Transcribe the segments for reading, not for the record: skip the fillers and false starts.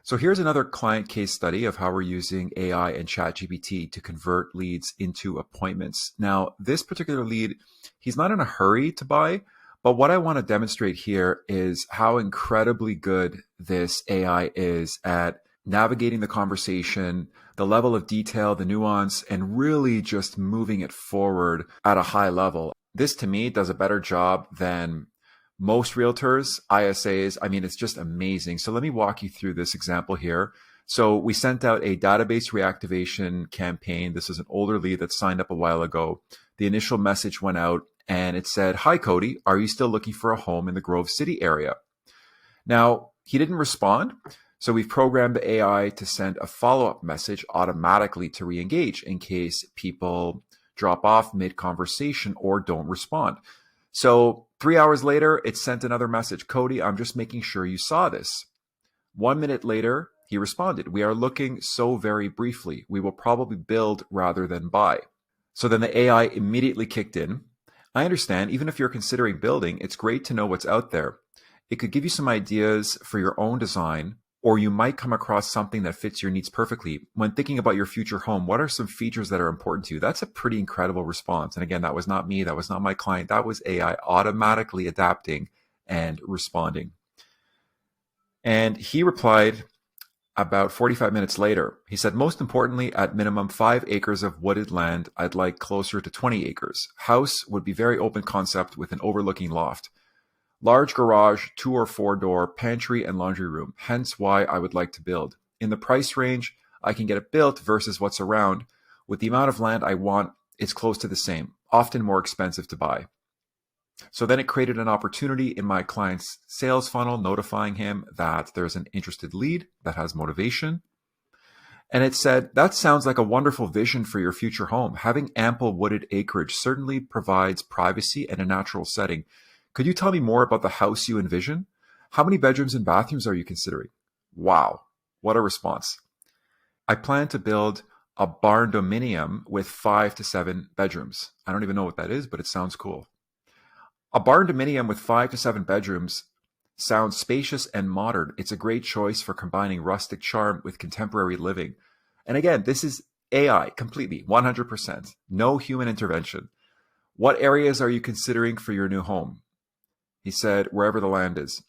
So here's another client case study of how we're using AI and ChatGPT to convert leads into appointments. Now, this particular lead, he's not in a hurry to buy, but what I want to demonstrate here is how incredibly good this AI is at navigating the conversation, the level of detail, the nuance, and really just moving it forward at a high level. This to me does a better job than most realtors, ISAs. I mean, it's just amazing. So let me walk you through this example here. So we sent out a database reactivation campaign. This is an older lead that signed up a while ago. The initial message went out and it said, "Hi, Cody, are you still looking for a home in the Grove City area?" Now, he didn't respond. So we've programmed the AI to send a follow-up message automatically to re-engage in case people drop off mid-conversation or don't respond. So 3 hours later, it sent another message. "Cody, I'm just making sure you saw this." 1 minute later, he responded, "We are looking so very briefly. We will probably build rather than buy." So then the AI immediately kicked in. "I understand, even if you're considering building, it's great to know what's out there. It could give you some ideas for your own design, or you might come across something that fits your needs perfectly. When thinking about your future home, what are some features that are important to you?" That's a pretty incredible response. And again, that was not me. That was not my client. That was AI automatically adapting and responding. And he replied about 45 minutes later. He said, "Most importantly, at minimum 5 acres of wooded land. I'd like closer to 20 acres. House would be very open concept with an overlooking loft. Large garage, 2 or 4 door, pantry and laundry room. Hence why I would like to build. In the price range, I can get it built versus what's around. With the amount of land I want, it's close to the same, often more expensive to buy." So then it created an opportunity in my client's sales funnel, notifying him that there's an interested lead that has motivation. And it said, "That sounds like a wonderful vision for your future home. Having ample wooded acreage certainly provides privacy and a natural setting. Could you tell me more about the house you envision? How many bedrooms and bathrooms are you considering?" Wow, what a response. "I plan to build a barn dominium with 5 to 7 bedrooms." I don't even know what that is, but it sounds cool. A barn dominium with 5 to 7 bedrooms sounds spacious and modern. It's a great choice for combining rustic charm with contemporary living. And again, this is AI completely, 100%, no human intervention. "What areas are you considering for your new home?" He said, "Wherever the land is."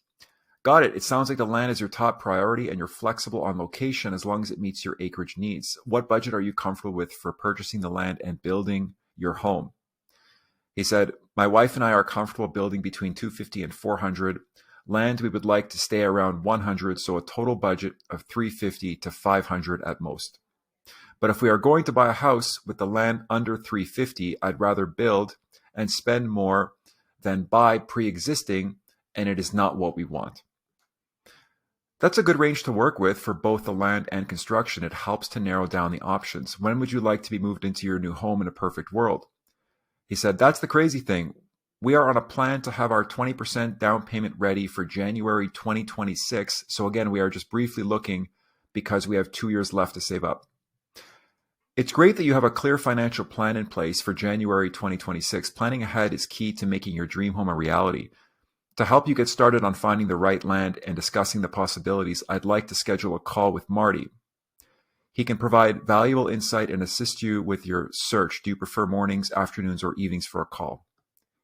"Got it. It sounds like the land is your top priority and you're flexible on location as long as it meets your acreage needs. What budget are you comfortable with for purchasing the land and building your home?" He said, "My wife and I are comfortable building between 250 and 400. Land we would like to stay around 100, so a total budget of 350 to 500 at most. But if we are going to buy a house with the land under 350, I'd rather build and spend more than buy pre-existing, and it is not what we want." That's a good range to work with for both the land and construction. It helps to narrow down the options. "When would you like to be moved into your new home in a perfect world?" He said, "That's the crazy thing. We are on a plan to have our 20% down payment ready for January 2026. So again, we are just briefly looking because we have 2 years left to save up." It's great that you have a clear financial plan in place for January 2026. Planning ahead is key to making your dream home a reality. To help you get started on finding the right land and discussing the possibilities, I'd like to schedule a call with Marty. He can provide valuable insight and assist you with your search. Do you prefer mornings, afternoons, or evenings for a call?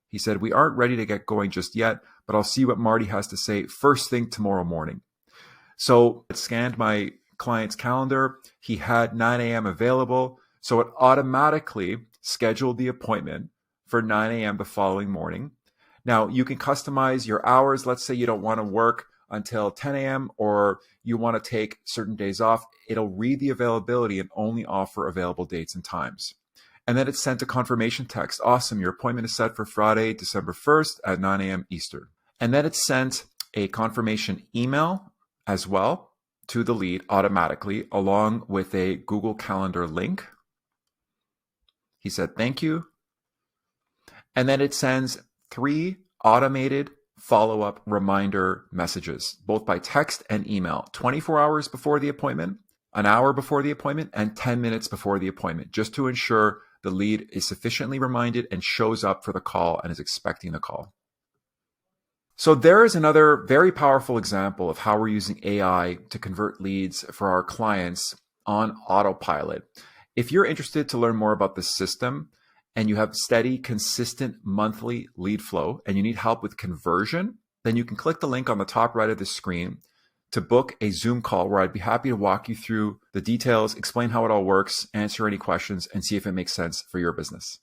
He said, "We aren't ready to get going just yet, but I'll see what Marty has to say first thing tomorrow morning." So it scanned my client's calendar. He had 9 a.m. available. So it automatically scheduled the appointment for 9 a.m. the following morning. Now you can customize your hours. Let's say you don't want to work until 10 a.m. or you want to take certain days off. It'll read the availability and only offer available dates and times. And then it sent a confirmation text. "Awesome, your appointment is set for Friday, December 1st at 9 a.m. Eastern." And then it sent a confirmation email as well to the lead automatically, along with a Google Calendar link. He said, "Thank you." And then it sends 3 automated follow-up reminder messages, both by text and email, 24 hours before the appointment, an hour before the appointment, and 10 minutes before the appointment, just to ensure the lead is sufficiently reminded and shows up for the call and is expecting the call. So there is another very powerful example of how we're using AI to convert leads for our clients on autopilot. If you're interested to learn more about this system and you have steady, consistent monthly lead flow and you need help with conversion, then you can click the link on the top right of the screen to book a Zoom call where I'd be happy to walk you through the details, explain how it all works, answer any questions, and see if it makes sense for your business.